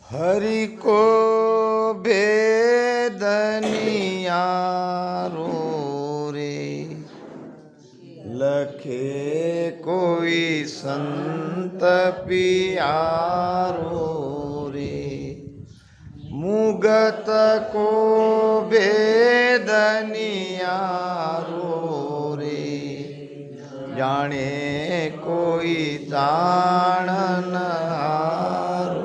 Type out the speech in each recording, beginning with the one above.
हरि को भेद नियारो रे, लखे कोई संत पियारो रे। मुगत को भेद नियारो रे, जाने कोई जान हारो।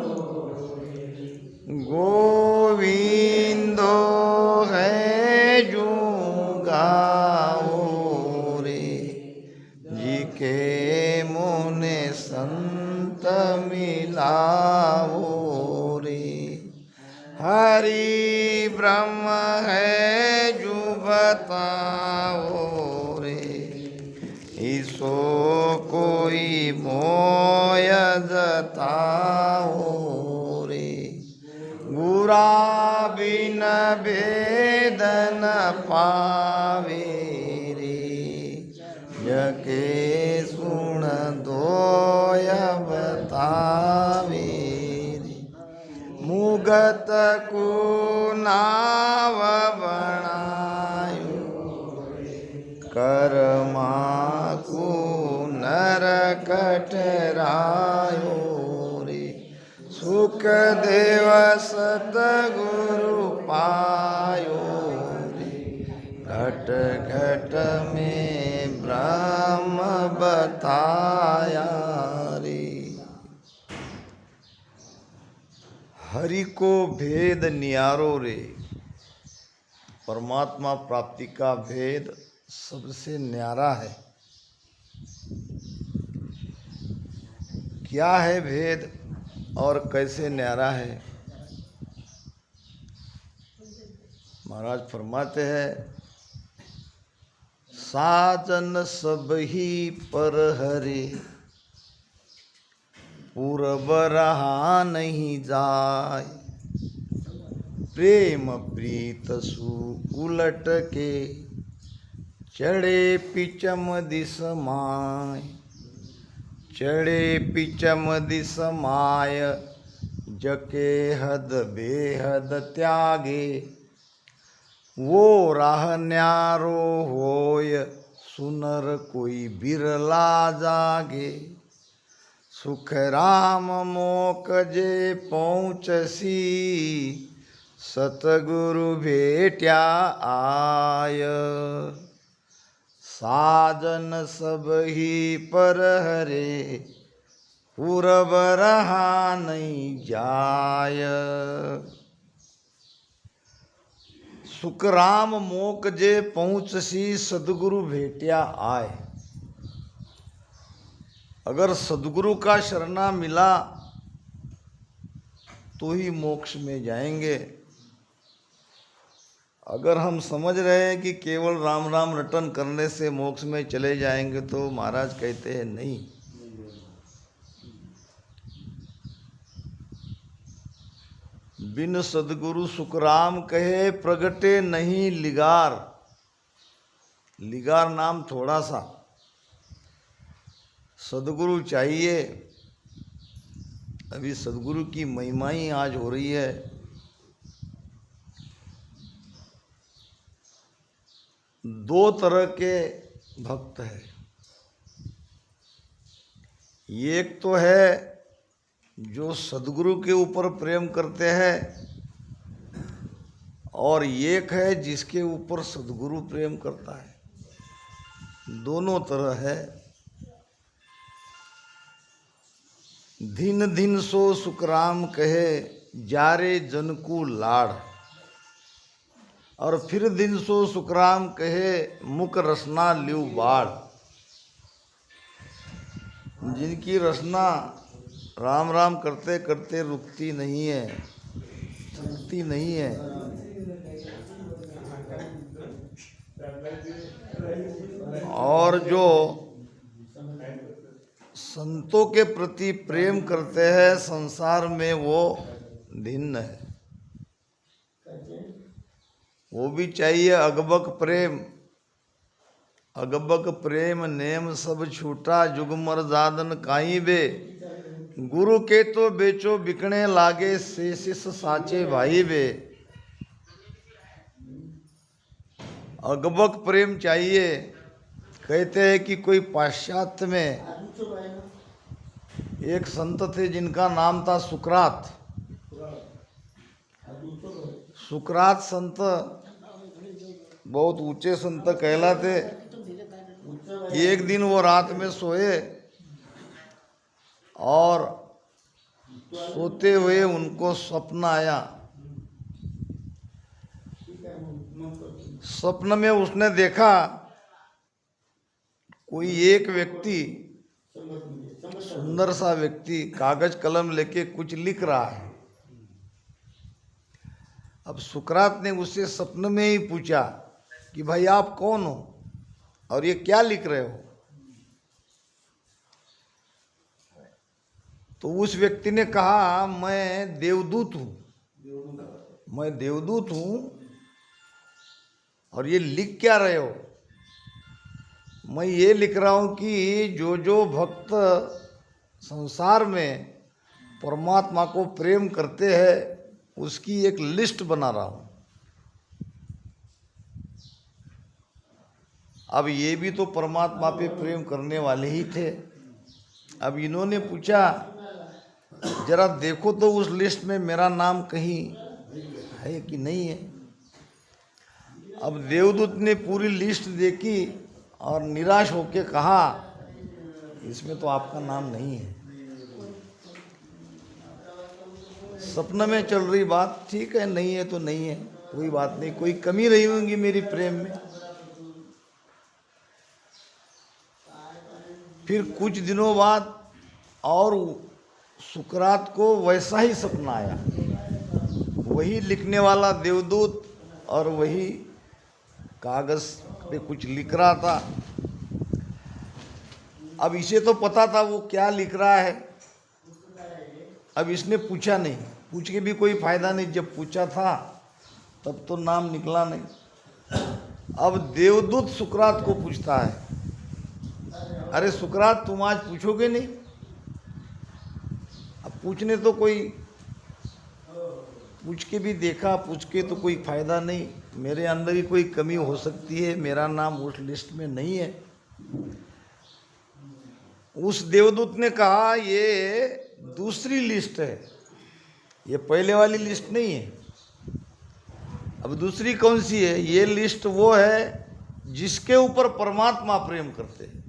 गोविंदो है जो गाओ रे, जी के मोने संत मिलाओ रे। हरि ब्रह्म है जो बताओ रे, ईसो कोई मोय जताओ रे। गुरा बिन भेद न पावे रे, जके सुन दोय बतावे रे। मुगत को नाव बनायो, कर्मा को नरक ठहरायो रे। सुख देव सतगुरु पायो रे, घट घट में ब्रह्म बताया रे। हरि को भेद नियारो रे, परमात्मा प्राप्ति का भेद सबसे न्यारा है। क्या है भेद और कैसे न्यारा है? महाराज फरमाते हैं, साजन सब ही पर हरे, पूरब रहा नहीं जाय। प्रेम प्रीत सु उलट के, चढ़े पिचम दिस माय। चढ़े पिचम दिस माय, जके हद बेहद त्यागे। वो राह न्यारो होय, सुनर कोई बिरला जागे। सुख राम मोक जे पहुँचसी, सतगुरु भेट्या आय। साजन सब ही पर हरे, पूरब रहा नहीं जाय। सुख राम मोक जे पहुँचसी, सदगुरु भेट्या आय। अगर सदगुरु का शरणा मिला तो ही मोक्ष में जाएंगे। अगर हम समझ रहे हैं कि केवल राम राम रटन करने से मोक्ष में चले जाएंगे, तो महाराज कहते हैं नहीं। बिन सदगुरु सुखराम कहे, प्रगटे नहीं लिगार। लिगार नाम थोड़ा सा, सदगुरु चाहिए। अभी सदगुरु की महिमा ही आज हो रही है। दो तरह के भक्त हैं। एक तो है जो सदगुरु के ऊपर प्रेम करते हैं, और एक है जिसके ऊपर सदगुरु प्रेम करता है। दोनों तरह है। दिन दिन सो सुखराम कहे, जारे जन को लाड़। और फिर दिन सो सुखराम कहे, मुख रसना लियो बाढ़। जिनकी रसना राम राम करते करते रुकती नहीं है, थकती नहीं है, और जो संतों के प्रति प्रेम करते हैं, संसार में वो भिन्न है। वो भी चाहिए अगबक प्रेम। अगबक प्रेम नेम सब छूटा, जुगमर जादन काई बे। गुरु के तो बेचो बिकने लागे, शेषिस साचे भाई बे। अगबक प्रेम चाहिए। कहते हैं कि कोई पाश्चात्य में एक संत थे जिनका नाम था सुकरात। सुकरात संत बहुत ऊंचे संत कहलाते। एक दिन वो रात में सोए और सोते हुए उनको स्वप्न आया। स्वप्न में उसने देखा कोई एक व्यक्ति, सुंदर सा व्यक्ति, कागज कलम लेके कुछ लिख रहा है। अब सुकरात ने उससे स्वप्न में ही पूछा कि भाई आप कौन हो और ये क्या लिख रहे हो? तो उस व्यक्ति ने कहा मैं देवदूत हूँ, मैं देवदूत हूँ। और ये लिख क्या रहे हो? मैं ये लिख रहा हूँ कि जो जो भक्त संसार में परमात्मा को प्रेम करते हैं उसकी एक लिस्ट बना रहा हूँ। अब ये भी तो परमात्मा पे प्रेम करने वाले ही थे। अब इन्होंने पूछा जरा देखो तो उस लिस्ट में मेरा नाम कहीं है कि नहीं है। अब देवदूत ने पूरी लिस्ट देखी और निराश होकर कहा इसमें तो आपका नाम नहीं है। सपने में चल रही बात, ठीक है नहीं है तो नहीं है, कोई बात नहीं, कोई कमी रही होगी मेरी प्रेम में। फिर कुछ दिनों बाद और सुकरात को वैसा ही सपना आया, वही लिखने वाला देवदूत और वही कागज पे कुछ लिख रहा था। अब इसे तो पता था वो क्या लिख रहा है। अब इसने पूछा नहीं, पूछ के भी कोई फायदा नहीं, जब पूछा था तब तो नाम निकला नहीं। अब देवदूत सुकरात को पूछता है, अरे सुकरात तुम आज पूछोगे नहीं? अब पूछने तो कोई, पूछ के भी देखा, पूछ के तो कोई फायदा नहीं, मेरे अंदर ही कोई कमी हो सकती है, मेरा नाम उस लिस्ट में नहीं है। उस देवदूत ने कहा ये दूसरी लिस्ट है, ये पहले वाली लिस्ट नहीं है। अब दूसरी कौन सी है? ये लिस्ट वो है जिसके ऊपर परमात्मा प्रेम करते हैं।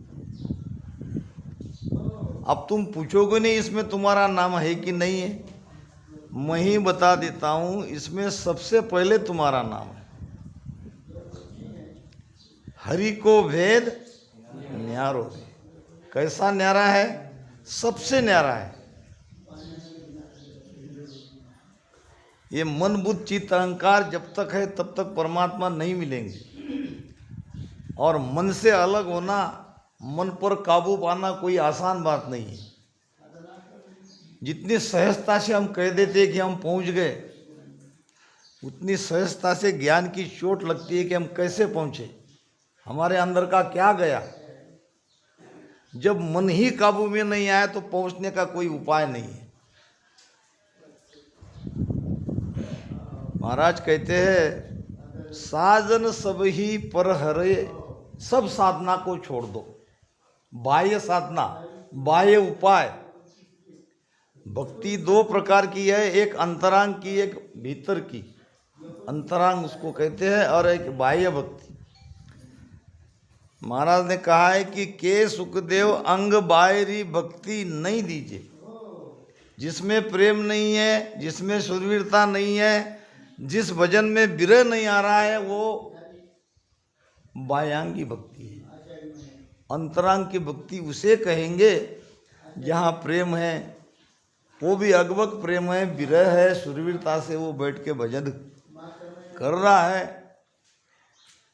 अब तुम पूछोगे नहीं इसमें तुम्हारा नाम है कि नहीं है, मैं ही बता देता हूं, इसमें सबसे पहले तुम्हारा नाम है। हरि को भेद न्यारो है। कैसा न्यारा है? सबसे न्यारा है। ये मन बुद्धि चित्त अहंकार जब तक है तब तक परमात्मा नहीं मिलेंगे। और मन से अलग होना, मन पर काबू पाना कोई आसान बात नहीं है। जितनी सहजता से हम कह देते कि हम पहुंच गए, उतनी सहजता से ज्ञान की चोट लगती है कि हम कैसे पहुंचे, हमारे अंदर का क्या गया। जब मन ही काबू में नहीं आया तो पहुंचने का कोई उपाय नहीं है। महाराज कहते हैं साजन सब ही पर हरे, सब साधना को छोड़ दो। बाह्य साधना, बाह्य उपाय। भक्ति दो प्रकार की है, एक अंतरांग की, एक भीतर की। अंतरांग उसको कहते हैं और एक बाह्य भक्ति। महाराज ने कहा है कि के सुखदेव अंग बाहरी भक्ति नहीं दीजिए। जिसमें प्रेम नहीं है, जिसमें सुरवीरता नहीं है, जिस भजन में विरह नहीं आ रहा है, वो बाह्यांगी भक्ति है। अंतरांग की भक्ति उसे कहेंगे जहाँ प्रेम है, वो भी अगवक प्रेम है, विरह है, सुरवीरता से वो बैठ के भजन कर रहा है।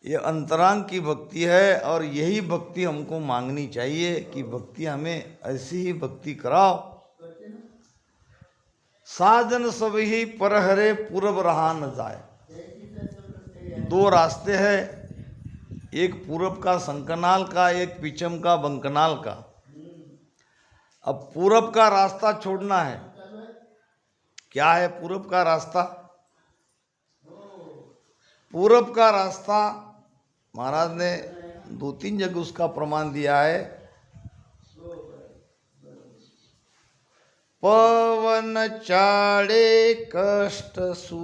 ये अंतरांग की भक्ति है और यही भक्ति हमको मांगनी चाहिए कि भक्ति हमें ऐसी ही भक्ति कराओ। साजन सब ही पर हरे पूरब रहा न जाए। दो रास्ते हैं, एक पूरब का संकनाल का, एक पिछम का बंकनाल का। अब पूरब का रास्ता छोड़ना है। क्या है पूरब का रास्ता? पूरब का रास्ता महाराज ने 2-3 जगह उसका प्रमाण दिया है। पवन चाड़े कष्ट सु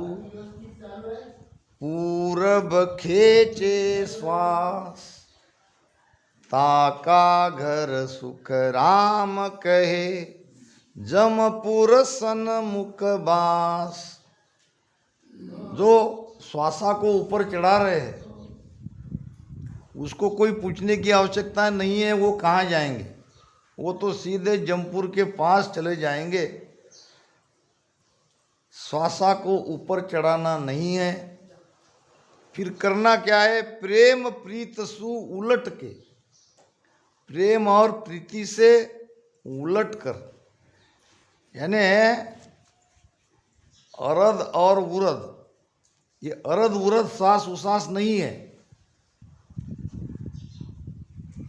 पूरब खेचे श्वास, ताका घर सुख राम कहे, जमपुर सन्मुख बास। जो श्वासा को ऊपर चढ़ा रहे हैं उसको कोई पूछने की आवश्यकता नहीं है वो कहाँ जाएंगे, वो तो सीधे जमपुर के पास चले जाएंगे। श्वासा को ऊपर चढ़ाना नहीं है। फिर करना क्या है? प्रेम प्रीत सु उलट के, प्रेम और प्रीति से उलट कर, यानी अरद और उरद, ये अरद उरद सास उसास नहीं है।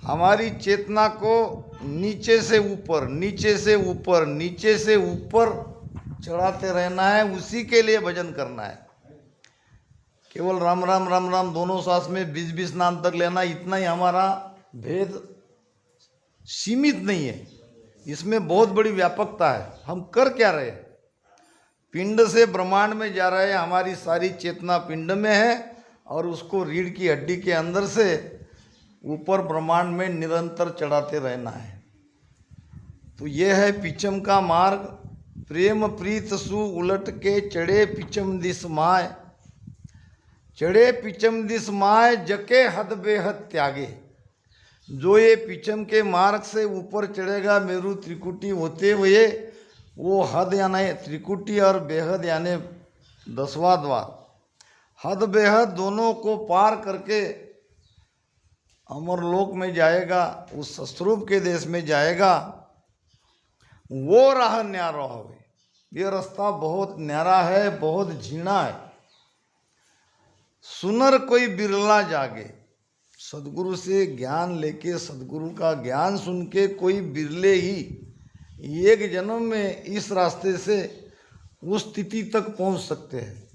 हमारी चेतना को नीचे से ऊपर, नीचे से ऊपर, नीचे से ऊपर चढ़ाते रहना है, उसी के लिए भजन करना है। केवल राम राम राम राम दोनों सांस में 20-20 नाम तक लेना, इतना ही हमारा भेद सीमित नहीं है, इसमें बहुत बड़ी व्यापकता है। हम कर क्या रहे? पिंड से ब्रह्मांड में जा रहे हैं, हमारी सारी चेतना पिंड में है और उसको रीढ़ की हड्डी के अंदर से ऊपर ब्रह्मांड में निरंतर चढ़ाते रहना है। तो यह है पिचम का मार्ग। प्रेम प्रीत सु उलट के चढ़े पिचम दिस माय, चढ़े पिचम दिस माय जके हद बेहद त्यागे। जो ये पिचम के मार्ग से ऊपर चढ़ेगा मेरु त्रिकुटी होते हुए, वो हद यानी त्रिकुटी और बेहद यानी 10वां द्वार, हद बेहद दोनों को पार करके अमरलोक में जाएगा, उस सस्वरूप के देश में जाएगा। वो राह न्यारा होवे। ये रास्ता बहुत न्यारा है, बहुत झीणा है। सुनर कोई बिरला जागे। सदगुरु से ज्ञान लेके, सदगुरु का ज्ञान सुन के कोई बिरले ही एक जन्म में इस रास्ते से उस स्थिति तक पहुंच सकते हैं।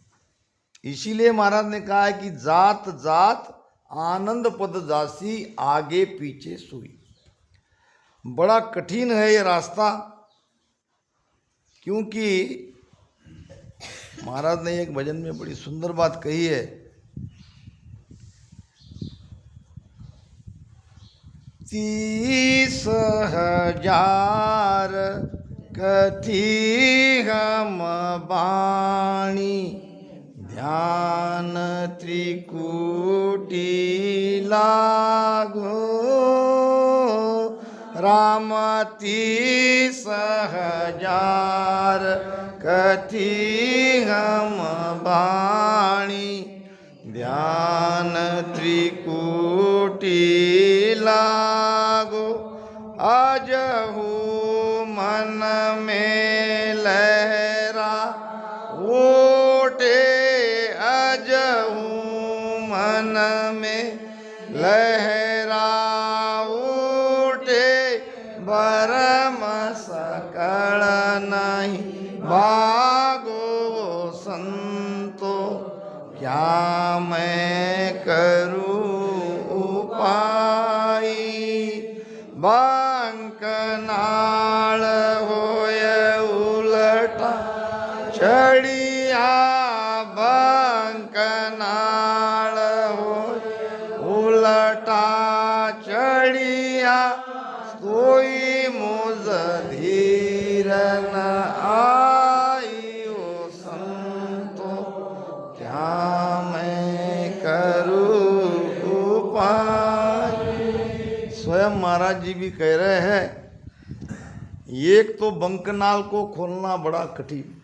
इसीलिए महाराज ने कहा है कि जात जात आनंद पद जासी, आगे पीछे सुई। बड़ा कठिन है ये रास्ता, क्योंकि महाराज ने एक भजन में बड़ी सुंदर बात कही है। तीस हजार कथी हम बाणी, ध्यान त्रिकुटी लागो, राम 30 हजार कथी हम बाणी, ध्यान त्रिकुटी लागो। अजहू मन में लहरा ओटे, अजहू मन में लहरा ओटे, बरम सकल नहीं भागो संतो, क्या मैं करूं उपाय। बांक नाल होय उलटा चढ़िया, बांक नाल होय उलटा चढ़िया, सोई मुझ धीर न आई ओ संतो, क्या मैं करूं उपाय। स्वयं महाराज जी भी कह रहे हैं, एक तो बंकनाल को खोलना बड़ा कठिन।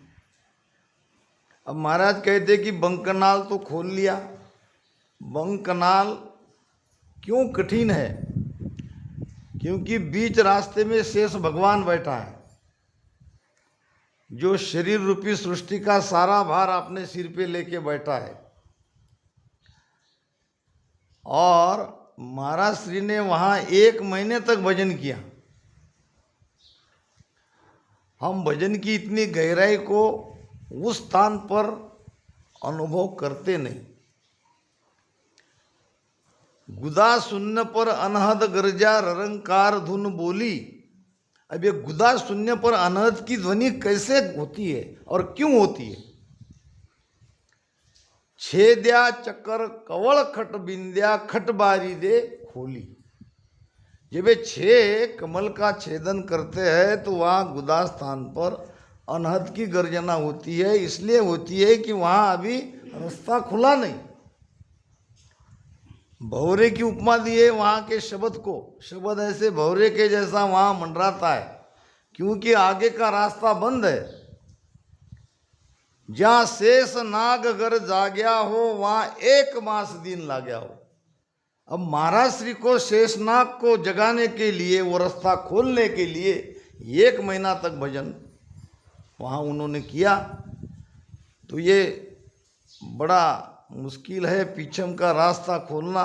अब महाराज कहते कि बंकनाल तो खोल लिया। बंकनाल क्यों कठिन है? क्योंकि बीच रास्ते में शेष भगवान बैठा है, जो शरीर रूपी सृष्टि का सारा भार अपने सिर पे लेके बैठा है। और महाराज श्री ने वहाँ 1 महीने तक भजन किया। हम भजन की इतनी गहराई को उस स्थान पर अनुभव करते नहीं। गुदा शून्य पर अनहद गर्जा ररंकार धुन बोली। अब ये गुदा शून्य पर अनहद की ध्वनि कैसे होती है और क्यों होती है? छेद्या चक्कर कवल खट बिंद्या खट बारी दे खोली। जब ये 6 कमल का छेदन करते हैं तो वहाँ गुदा स्थान पर अनहद की गर्जना होती है। इसलिए होती है कि वहाँ अभी रास्ता खुला नहीं। भौरे की उपमा दी है वहाँ के शब्द को। शब्द ऐसे भौरे के जैसा वहाँ मंडराता है, क्योंकि आगे का रास्ता बंद है। जहाँ शेष नाग अगर जाग्या हो वहाँ 1 मास दिन लाग्या हो। अब महाराज श्री को शेषनाग को जगाने के लिए, वो रास्ता खोलने के लिए 1 महीना तक भजन वहाँ उन्होंने किया। तो ये बड़ा मुश्किल है पीछम का रास्ता खोलना।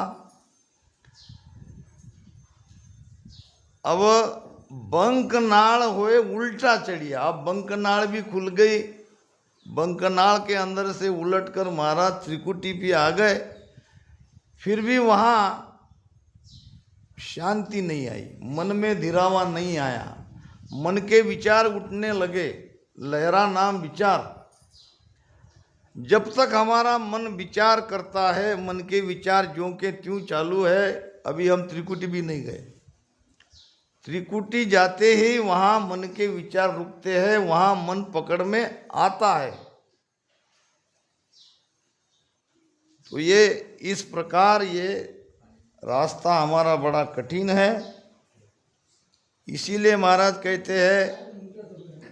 अब बंकनाल होए उल्टा चढ़िया। अब बंकनाल भी खुल गई। बंकनाल के अंदर से उलटकर महाराज त्रिकुटी पे आ गए। फिर भी वहाँ शांति नहीं आई, मन में धीरावा नहीं आया। मन के विचार उठने लगे, लहरा नाम विचार। जब तक हमारा मन विचार करता है, मन के विचार ज्यों के त्यों चालू है। अभी हम त्रिकुटी भी नहीं गए। त्रिकुटी जाते ही वहाँ मन के विचार रुकते हैं, वहाँ मन पकड़ में आता है। तो ये इस प्रकार ये रास्ता हमारा बड़ा कठिन है। इसीलिए महाराज कहते हैं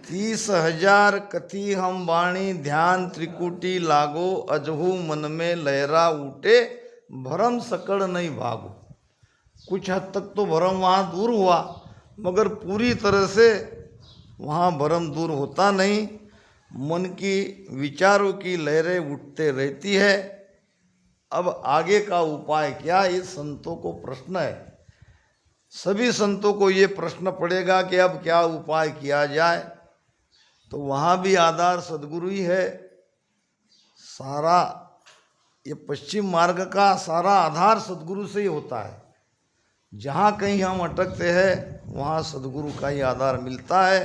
30,000 कथी हम वाणी ध्यान त्रिकुटी लागो अजहू मन में लहरा उठे भरम सकड़ नहीं भागो। कुछ हद तक तो भरम वहाँ दूर हुआ, मगर पूरी तरह से वहाँ भरम दूर होता नहीं। मन की विचारों की लहरें उठते रहती है। अब आगे का उपाय क्या, ये संतों को प्रश्न है। सभी संतों को ये प्रश्न पड़ेगा कि अब क्या उपाय किया जाए। तो वहाँ भी आधार सद्गुरु ही है। सारा ये पश्चिम मार्ग का सारा आधार सद्गुरु से ही होता है। जहाँ कहीं हम अटकते हैं वहाँ सद्गुरु का ही आधार मिलता है।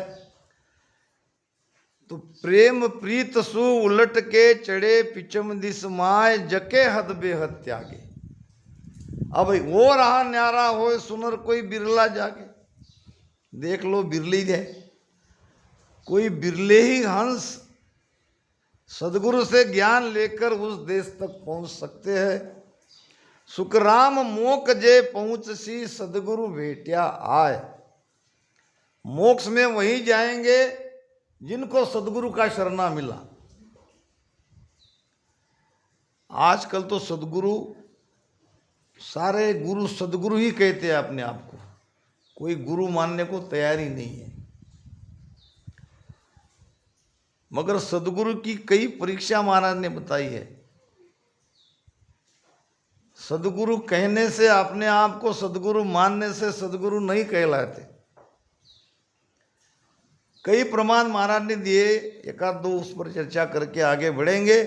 तो प्रेम प्रीत सु उलट के चढ़े पिचम दिस माय जके हद बेहद त्यागे। अब वो रहा न्यारा हो सुनर कोई बिरला जागे। देख लो बिरली है, कोई बिरले ही हंस सदगुरु से ज्ञान लेकर उस देश तक पहुंच सकते हैं। सुखराम मोक जे पहुंच सी सदगुरु भेटिया आए। मोक्ष में वही जाएंगे जिनको सदगुरु का शरणा मिला। आजकल तो सदगुरु, सारे गुरु सदगुरु ही कहते हैं अपने आप को, कोई गुरु मानने को तैयार ही नहीं है। मगर सदगुरु की कई परीक्षा महाराज ने बताई है। सदगुरु कहने से, अपने आप को सदगुरु मानने से सदगुरु नहीं कहलाते। कई प्रमाण महाराज ने दिए, एक आध दो उस पर चर्चा करके आगे बढ़ेंगे।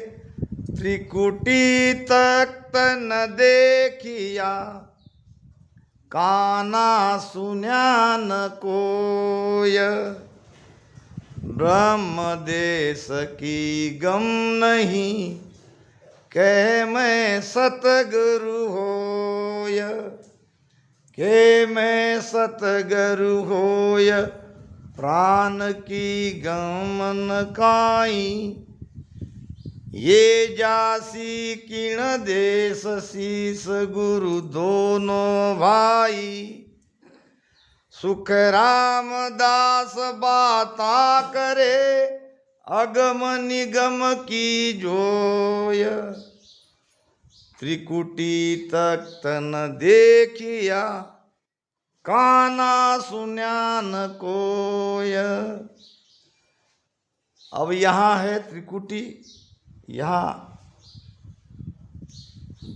त्रिकुटी तख्त न देखिया काना सुन्या न कोय। ब्रह्म देश की गम नहीं कह मैं सतगुरु होय। के मैं सतगुरु होय प्राण की गमन काई। ये जासी किण देश शीस गुरु दोनों भाई। सुख रामदास बाता करे अगम निगम की जोय। त्रिकुटी तख्त न देखिया काना सुन्या न कोय। अब यहाँ है त्रिकुटी, यहाँ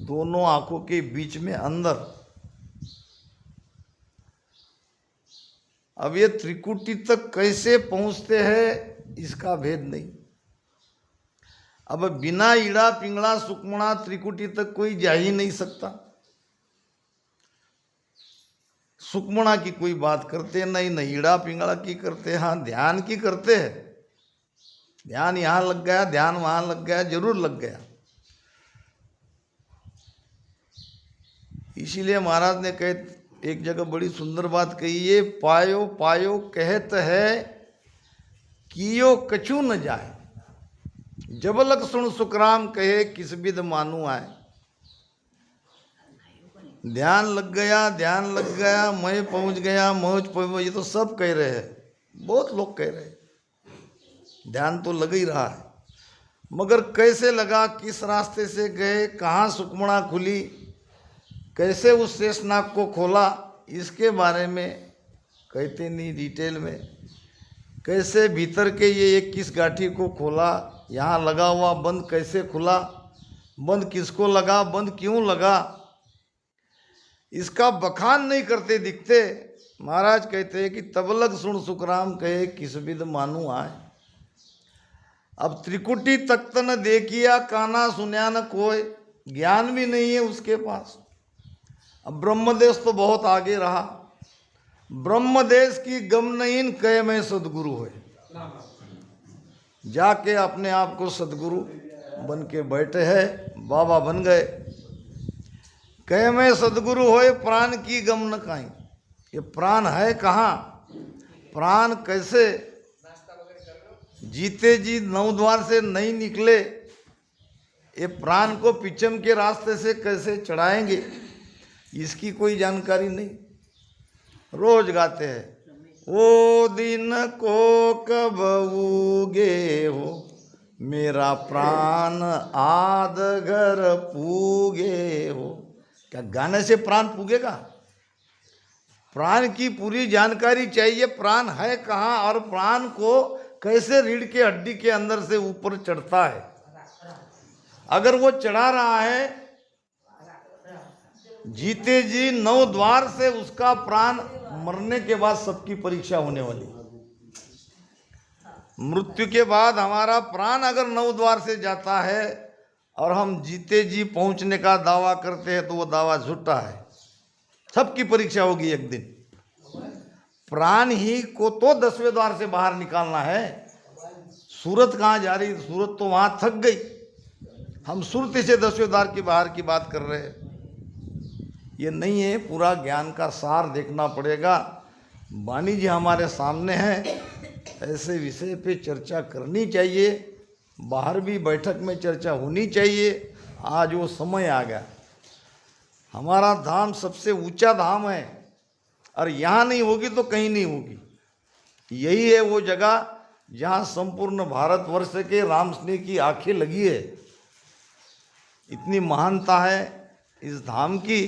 दोनों आंखों के बीच में अंदर। अब ये त्रिकुटी तक कैसे पहुंचते हैं इसका भेद नहीं। अब बिना ईड़ा पिंगला सुकमणा त्रिकुटी तक कोई जा ही नहीं सकता। सुकमणा की कोई बात करते नहीं, न ईड़ा पिंगला की करते, हाँ ध्यान की करते हैं। ध्यान यहाँ लग गया, ध्यान वहाँ लग गया, जरूर लग गया। इसीलिए महाराज ने कहे एक जगह बड़ी सुंदर बात कही, ये पायो पायो कहत है कियो कछु न जाए, जब लग सुन सुखराम कहे किस विध मानू आए। ध्यान लग गया, ध्यान लग गया, मैं पहुंच गया, मौज पहुंच, ये तो सब कह रहे हैं, बहुत लोग कह रहे हैं। ध्यान तो लग ही रहा है, मगर कैसे लगा, किस रास्ते से गए, कहाँ सुकमणा खुली, कैसे उस शेषनाग को खोला, इसके बारे में कहते नहीं डिटेल में। कैसे भीतर के ये 21 गाठी को खोला, यहाँ लगा हुआ बंद कैसे खुला, बंद किसको लगा, बंद क्यों लगा, इसका बखान नहीं करते दिखते। महाराज कहते हैं कि तबलक सुन सुखराम कहे किस विध मानू आए। अब त्रिकुटी तख्त न देखिया काना सुन्या न कोय, ज्ञान भी नहीं है उसके पास। अब ब्रह्मदेश तो बहुत आगे रहा, ब्रह्मदेश की गम नहीं कहे मैं सदगुरु होए, जाके अपने आप को सदगुरु बन के बैठे हैं, बाबा बन गए। कहे मैं सदगुरु होए प्राण की गम न काई। ये प्राण है कहाँ, प्राण कैसे जीते जी 9 द्वार से नहीं निकले, ये प्राण को पिचम के रास्ते से कैसे चढ़ाएंगे, इसकी कोई जानकारी नहीं। रोज गाते हैं ओ दिन को कब उगे हो, मेरा प्राण आद घर पूगे हो। क्या गाने से प्राण पूगेगा? प्राण की पूरी जानकारी चाहिए, प्राण है कहाँ और प्राण को कैसे रीढ़ के हड्डी के अंदर से ऊपर चढ़ता है। अगर वो चढ़ा रहा है जीते जी 9 द्वार से, उसका प्राण मरने के बाद सबकी परीक्षा होने वाली। मृत्यु के बाद हमारा प्राण अगर 9 द्वार से जाता है और हम जीते जी पहुंचने का दावा करते हैं तो वो दावा झूठा है। सबकी परीक्षा होगी एक दिन। प्राण ही को तो 10वें द्वार से बाहर निकालना है। सूरत कहाँ जा रही? सूरत तो वहाँ थक गई। हम सुरती से 10वें द्वार की बाहर की बात कर रहे हैं। ये नहीं है, पूरा ज्ञान का सार देखना पड़ेगा। वाणी जी हमारे सामने हैं, ऐसे विषय पे चर्चा करनी चाहिए, बाहर भी बैठक में चर्चा होनी चाहिए। आज वो समय आ गया। हमारा धाम सबसे ऊंचा धाम है और यहाँ नहीं होगी तो कहीं नहीं होगी। यही है वो जगह जहाँ संपूर्ण भारतवर्ष के राम स्नेह की आंखें लगी है। इतनी महानता है इस धाम की।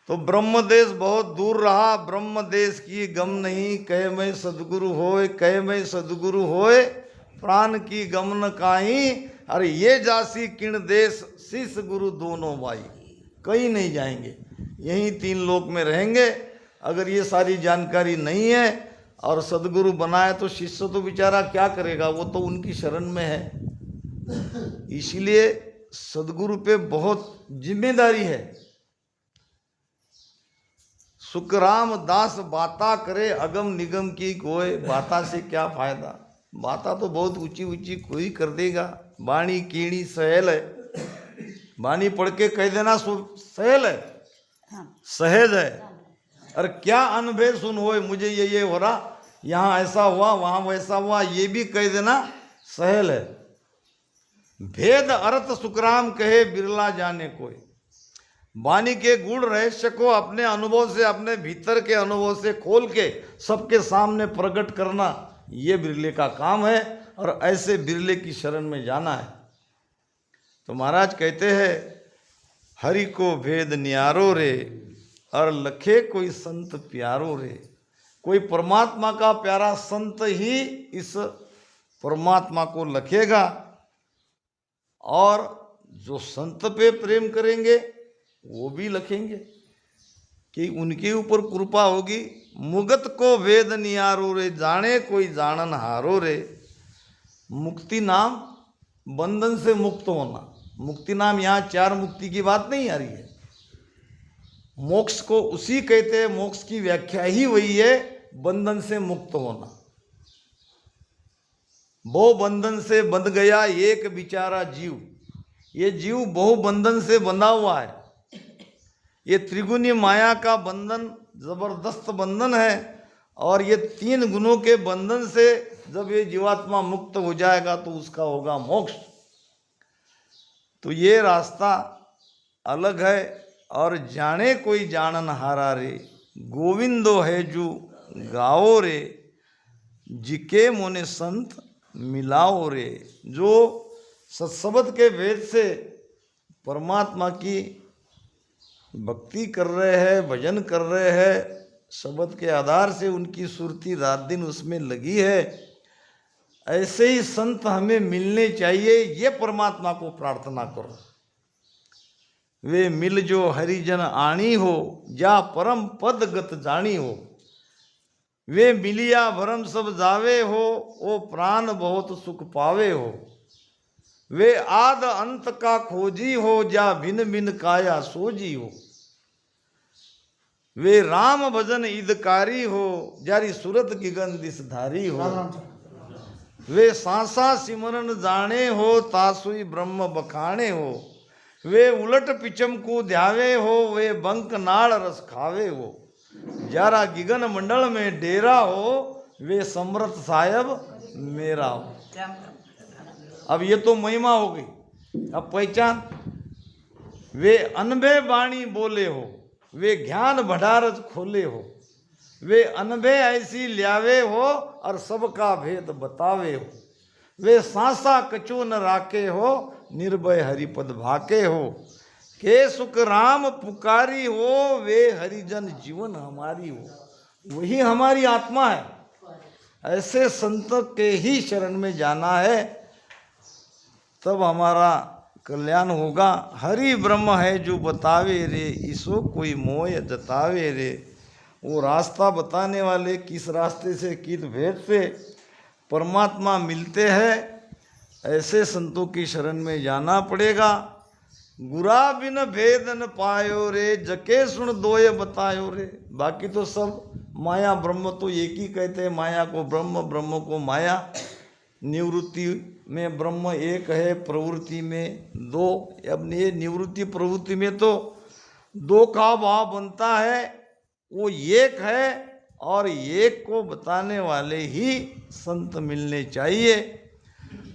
तो ब्रह्मदेश बहुत दूर रहा, ब्रह्मदेश की गम नहीं कहे मैं सदगुरु होए, कहे मैं सदगुरु होए प्राण की गम न काहीं। अरे ये जासी किण देश शिष गुरु दोनों भाई, कहीं नहीं जाएंगे, यहीं 3 लोक में रहेंगे। अगर ये सारी जानकारी नहीं है और सदगुरु बनाए तो शिष्य तो बेचारा क्या करेगा, वो तो उनकी शरण में है। इसीलिए सदगुरु पे बहुत जिम्मेदारी है। सुखराम दास बाता करे अगम निगम की कोय, बाता से क्या फायदा। बाता तो बहुत ऊंची ऊंची कोई कर देगा। वाणी कीणी सहल है, वाणी पढ़ के कह देना सहल है, सहज है। और क्या अनुभव सुन होए, मुझे ये हो रहा, यहाँ ऐसा हुआ वहाँ वैसा हुआ, ये भी कह देना सहल है। भेद अर्थ सुखराम कहे बिरला जाने कोई। वाणी के गुण रहस्य को अपने अनुभव से, अपने भीतर के अनुभव से खोल के सबके सामने प्रकट करना, ये बिरले का काम है और ऐसे बिरले की शरण में जाना है। तो महाराज कहते हैं हरि को भेद न्यारो रे और लखे कोई संत प्यारो रे। कोई परमात्मा का प्यारा संत ही इस परमात्मा को लखेगा और जो संत पे प्रेम करेंगे वो भी लखेंगे। कि उनके ऊपर कृपा होगी। मुगत को वेद नियारो रे, जाने कोई जानन हारो रे। मुक्ति नाम बंधन से मुक्त होना। मुक्ति नाम यहाँ चार मुक्ति की बात नहीं आ रही है। मोक्ष को उसी कहते हैं, मोक्ष की व्याख्या ही वही है, बंधन से मुक्त होना। बहु बंधन से बंध गया एक बिचारा जीव। ये जीव बहु बंधन से बंधा हुआ है। ये त्रिगुणी माया का बंधन जबरदस्त बंधन है, और ये तीन गुणों के बंधन से जब ये जीवात्मा मुक्त हो जाएगा तो उसका होगा मोक्ष। तो ये रास्ता अलग है। और जाने कोई जानन हारा रे, गोविंदो है जो गाओ रे, जिके मोने संत मिलाओ रे। जो सत्सबद के वेद से परमात्मा की भक्ति कर रहे हैं, भजन कर रहे हैं, शब्द के आधार से उनकी सुरती रात दिन उसमें लगी है, ऐसे ही संत हमें मिलने चाहिए। ये परमात्मा को प्रार्थना करो। वे मिल जो हरिजन आणी हो, जा परम पद गत जानी हो। वे मिलिया भरम सब जावे हो, ओ प्राण बहुत सुख पावे हो। वे आद अंत का खोजी हो, जा भिन भिन काया सोजी हो। वे राम भजन ईदकारी हो, जारी सूरत की गंदिस धारी हो। वे सांसा सिमरन जाने हो, तासुई ब्रह्म बखाने हो। वे उलट पिचम को ध्यावे हो, वे बंक नाड़ रस खावे हो। जारा गिगन मंडल में डेरा हो, वे समर्थ साहेब मेरा हो। अब ये तो महिमा हो गई। अब पहचान, वे अनभे वाणी बोले हो, वे ज्ञान भंडारज खोले हो। वे अनभे ऐसी ल्यावे हो, और सबका भेद बतावे हो। वे सांसा कचो न राके हो, निर्भय हरिपद भाके हो। के सुख राम पुकारी हो, वे हरिजन जीवन हमारी हो। वही हमारी आत्मा है। ऐसे संत के ही शरण में जाना है, तब हमारा कल्याण होगा। हरि ब्रह्म है जो बतावे रे, इसो कोई मोह जतावे रे। वो रास्ता बताने वाले किस रास्ते से, किस भेद से परमात्मा मिलते हैं, ऐसे संतों की शरण में जाना पड़ेगा। गुरा बिन भेद न पायो रे, जके सुन दोय बतायो रे। बाकी तो सब माया ब्रह्म तो एक ही कहते हैं। माया को ब्रह्म, ब्रह्म को माया। निवृत्ति में ब्रह्म एक है, प्रवृत्ति में दो। अब ये निवृत्ति प्रवृत्ति में तो दो का भाव बनता है, वो एक है। और एक को बताने वाले ही संत मिलने चाहिए।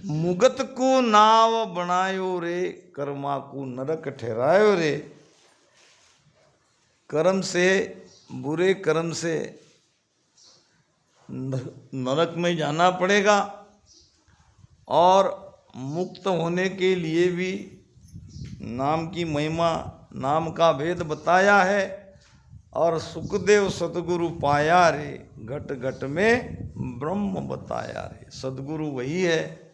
मुगत को नाव बनायो रे, कर्मा को नरक ठहरायो रे। कर्म से, बुरे कर्म से नरक में जाना पड़ेगा। और मुक्त होने के लिए भी नाम की महिमा, नाम का भेद बताया है। और सुखदेव सतगुरु पाया रे, घट घट में ब्रह्म बताया रे। सदगुरु वही है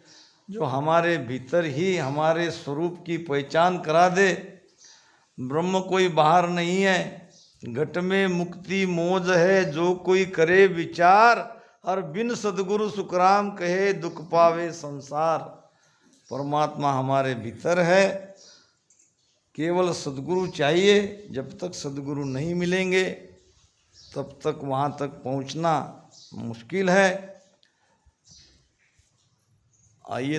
जो हमारे भीतर ही हमारे स्वरूप की पहचान करा दे। ब्रह्म कोई बाहर नहीं है। घट में मुक्ति मौज है, जो कोई करे विचार। और बिन सदगुरु सुखराम कहे, दुख पावे संसार। परमात्मा हमारे भीतर है। केवल सदगुरु चाहिए। जब तक सदगुरु नहीं मिलेंगे तब तक वहाँ तक पहुँचना मुश्किल है। आइए